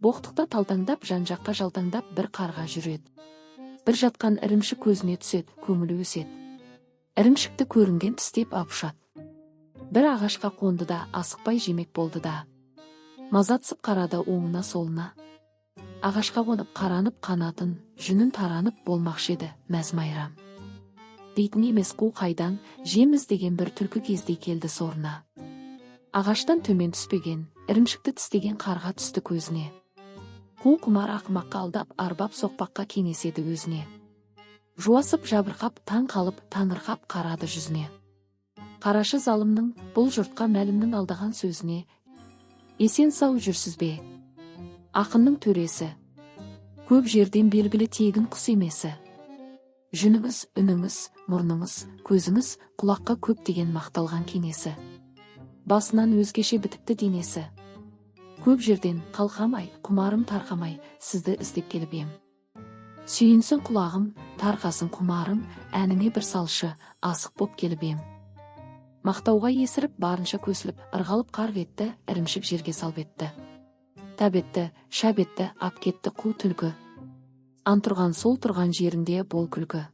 Боқтықта талтаңдап, жан-жаққа жалтаңдап бір қарға жүреді. Бір жатқан ірімшік көзіне түседі, көңілі өседі. Ірімшікті көрінген тістеп апшат. Бір ағашқа қонды да, асықпай жемек болды да. Мазатсып қарады оңына солына. Ағашқа қонып қаранып қанатын, жүнін таранып болмақшы еді, мәз-майрам. Дейтін емес қу қайдан, жем іздеген бір түлкі кездей келді сорына. Ағаштан төмен түспеген, ірімшікті тістеген қарға түсті көзіне. Қу құмар ақымаққа алдап, арбап соқпаққа кеңеседі өзіне. Жуасып жабырқап, таң қалып, таңырқап қарады жүзіне. Қарашы залымның, бұл жұртқа мәлімнің алдаған сөзіне. Есен сау жүрсіз бе? Ақынның төресі. Көп жерден белгілі тегін құс емесі. Жүніңіз, үніңіз, мұрныңыз, көзіңіз, құлаққа көп деген мақталған кеңесі. Басынан өзгеше бітіпті денесі. Көп жерден қалқамай, құмарым тарқамай, сізді іздеп келіп ем. Сүйінсін құлағым, тарқасын құмарым, әніңе бір салшы, асық боп келіп ем. Мақтауға есіріп, барынша көсіліп, ырғалып қарқ етті, ірімшік жерге салып етті. Тәбетті, шәбетті, ап кетті қу түлкі. Антұрған сол тұрған жерінде бол күлкі.